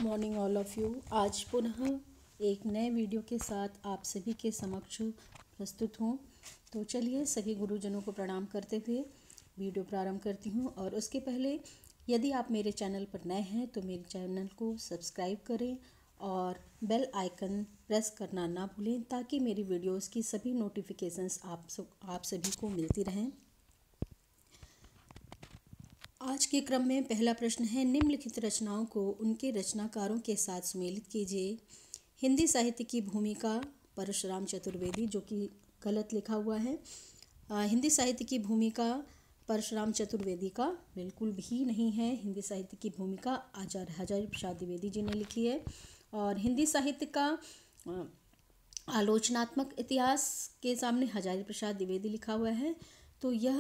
Morning all of you. आज पुनः एक नए वीडियो के साथ आप सभी के समक्ष प्रस्तुत हूँ। तो चलिए सभी गुरुजनों को प्रणाम करते हुए वीडियो प्रारंभ करती हूँ। और उसके पहले यदि आप मेरे चैनल पर नए हैं तो मेरे चैनल को सब्सक्राइब करें और बेल आइकन प्रेस करना ना भूलें ताकि मेरी वीडियोस की सभी नोटिफिकेशंस आप सभी को मिलती रहें। आज के क्रम में पहला प्रश्न है, निम्नलिखित रचनाओं को उनके रचनाकारों के साथ सुमेलित कीजिए। हिंदी साहित्य की भूमिका परशुराम चतुर्वेदी, जो कि गलत लिखा हुआ है। हिंदी साहित्य की भूमिका परशुराम चतुर्वेदी का बिल्कुल भी नहीं है। हिंदी साहित्य की भूमिका आचार्य हजारी प्रसाद द्विवेदी जी ने लिखी है। और हिंदी साहित्य का आलोचनात्मक इतिहास के सामने हजारी प्रसाद द्विवेदी लिखा हुआ है। तो यह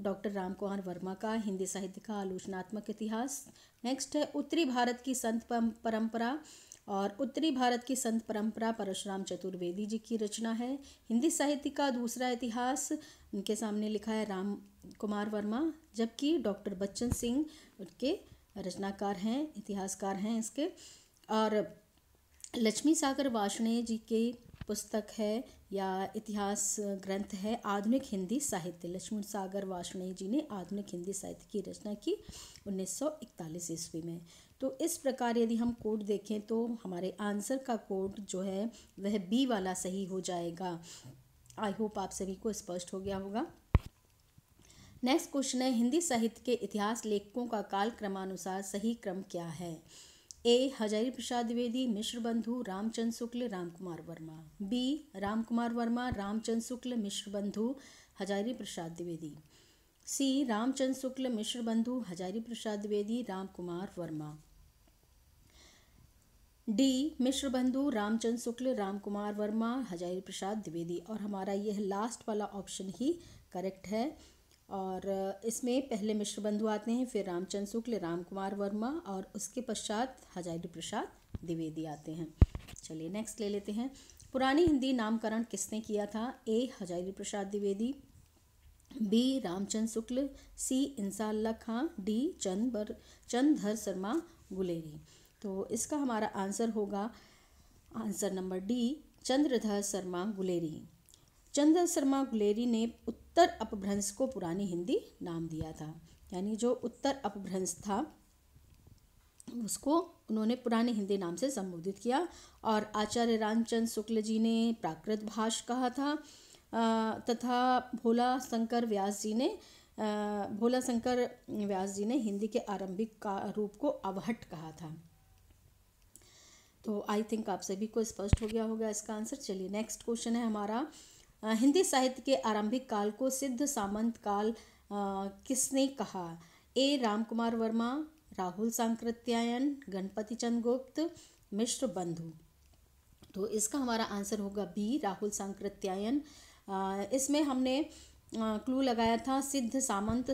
डॉक्टर राम कुमार वर्मा का हिंदी साहित्य का आलोचनात्मक इतिहास। नेक्स्ट है, उत्तरी भारत की संत परंपरा। और उत्तरी भारत की संत परंपरा परशुराम चतुर्वेदी जी की रचना है। हिंदी साहित्य का दूसरा इतिहास उनके सामने लिखा है राम कुमार वर्मा, जबकि डॉक्टर बच्चन सिंह उनके रचनाकार हैं, इतिहासकार हैं इसके। और लक्ष्मी सागर वार्ष्णेय जी की पुस्तक है या इतिहास ग्रंथ है आधुनिक हिंदी साहित्य। लक्ष्मी सागर वार्ष्णेय जी ने आधुनिक हिंदी साहित्य की रचना की 1941 ईस्वी में। तो इस प्रकार यदि हम कोड देखें तो हमारे आंसर का कोड जो है वह बी वाला सही हो जाएगा। आई होप आप सभी को स्पष्ट हो गया होगा। नेक्स्ट क्वेश्चन है, हिंदी साहित्य के इतिहास लेखकों का काल क्रमानुसार सही क्रम क्या है? ए हजारी प्रसाद द्विवेदी, मिश्र बंधु, रामचंद्र शुक्ल, राम कुमार वर्मा। बी राम कुमार वर्मा, रामचंद्र शुक्ल, मिश्र बंधु, हजारी प्रसाद द्विवेदी। सी रामचंद्र शुक्ल, मिश्र बंधु, हजारी प्रसाद द्विवेदी, राम कुमार वर्मा। डी मिश्र बंधु, रामचंद्र शुक्ल, राम कुमार वर्मा, हजारी प्रसाद द्विवेदी। और हमारा यह लास्ट वाला ऑप्शन ही करेक्ट है। और इसमें पहले मिश्र बंधु आते हैं, फिर रामचंद्र शुक्ल, राम कुमार वर्मा और उसके पश्चात हजारी प्रसाद द्विवेदी आते हैं। चलिए नेक्स्ट ले लेते हैं। पुरानी हिंदी नामकरण किसने किया था? ए हजारी प्रसाद द्विवेदी, बी रामचंद्र शुक्ल, सी इंसान अल्लाह खां, डी चंद्रधर शर्मा गुलेरी। तो इसका हमारा आंसर होगा answer number D, Chandradhar Sharma Guleri. Chandradhar Sharma Guleri ने उत्तर अपभ्रंश को पुरानी हिंदी नाम दिया था। यानी जो उत्तर अपभ्रंश था उसको उन्होंने पुरानी हिंदी नाम से संबोधित किया। और आचार्य रामचंद्र शुक्ल जी ने प्राकृत भाष कहा था तथा भोला शंकर व्यास जी ने हिंदी के आरंभिक रूप को अवहट कहा था। तो आई थिंक आप सभी को स्पष्ट हो गया होगा इसका आंसर। चलिए नेक्स्ट क्वेश्चन है हमारा, हिंदी साहित्य के आरंभिक काल को सिद्ध सामंत काल किसने कहा? ए राम कुमार वर्मा, राहुल सांकृत्यायन, गणपति चंद्र गुप्त, मिश्र बंधु। तो इसका हमारा आंसर होगा बी, राहुल सांकृत्यायन। इसमें हमने क्लू लगाया था सिद्ध सामंत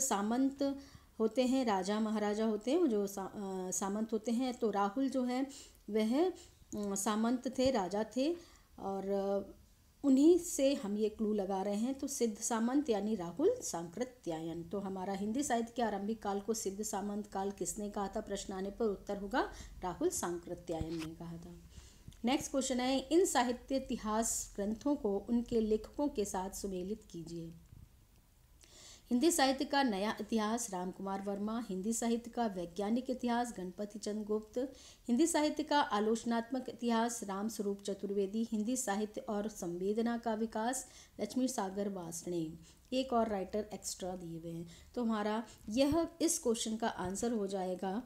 होते हैं, राजा महाराजा होते हैं, जो सामंत होते हैं। तो राहुल जो है वह सामंत थे, राजा थे। और उन्हीं से हम ये क्लू लगा रहे हैं। तो सिद्ध सामंत यानी राहुल सांकृत्यायन। तो हमारा हिंदी साहित्य के आरंभिक काल को सिद्ध सामंत काल किसने कहा था? प्रश्न आने पर उत्तर होगा राहुल सांकृत्यायन ने कहा था। नेक्स्ट क्वेश्चन है, इन साहित्य इतिहास ग्रंथों को उनके लेखकों के साथ सुमेलित कीजिए। हिंदी साहित्य का नया इतिहास राम कुमार वर्मा, हिंदी साहित्य का वैज्ञानिक इतिहास गणपति चंद्र गुप्त, हिंदी साहित्य का आलोचनात्मक इतिहास राम स्वरूप चतुर्वेदी, हिंदी साहित्य और संवेदना का विकास लक्ष्मी सागर वार्ष्णेय। एक और राइटर एक्स्ट्रा दिए हुए हैं। तो हमारा यह इस क्वेश्चन का आंसर हो जाएगा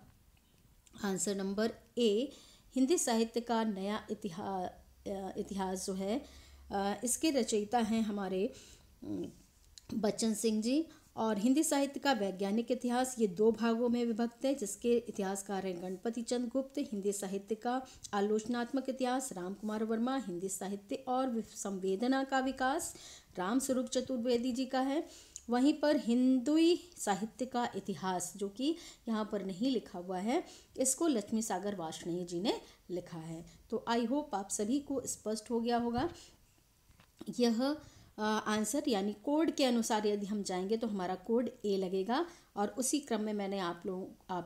आंसर नंबर ए, हिंदी साहित्य का नया इतिहास जो है इसके रचयिता हैं हमारे बच्चन सिंह जी। और हिंदी साहित्य का वैज्ञानिक इतिहास ये 2 भागों में विभक्त है, जिसके इतिहासकार हैं गणपति चंद्र गुप्त। हिंदी साहित्य का आलोचनात्मक इतिहास राम कुमार वर्मा, हिंदी साहित्य और संवेदना का विकास राम स्वरूप चतुर्वेदी जी का है। वहीं पर हिंदी साहित्य का इतिहास जो कि यहाँ पर नहीं लिखा हुआ है, इसको लक्ष्मी सागर वार्ष्णेय जी ने लिखा है। तो आई होप आप सभी को स्पष्ट हो गया होगा। यह आंसर यानी कोड के अनुसार यदि हम जाएंगे तो हमारा कोड ए लगेगा। और उसी क्रम में मैंने आप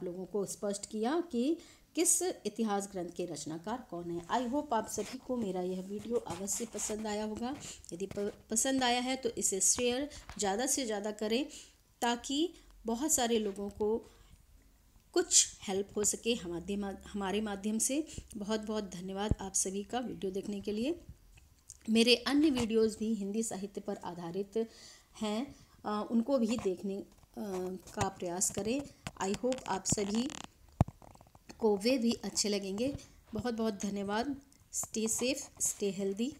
लोगों को स्पष्ट किया कि किस इतिहास ग्रंथ के रचनाकार कौन है। आई होप आप सभी को मेरा यह वीडियो अवश्य पसंद आया होगा। यदि पसंद आया है तो इसे शेयर ज़्यादा से ज़्यादा करें ताकि बहुत सारे लोगों को कुछ हेल्प हो सके हमारे माध्यम से। बहुत बहुत धन्यवाद आप सभी का वीडियो देखने के लिए। मेरे अन्य वीडियोस भी हिंदी साहित्य पर आधारित हैं, उनको भी देखने का प्रयास करें। आई होप आप सभी को वे भी अच्छे लगेंगे। बहुत बहुत धन्यवाद। Stay safe, stay healthy.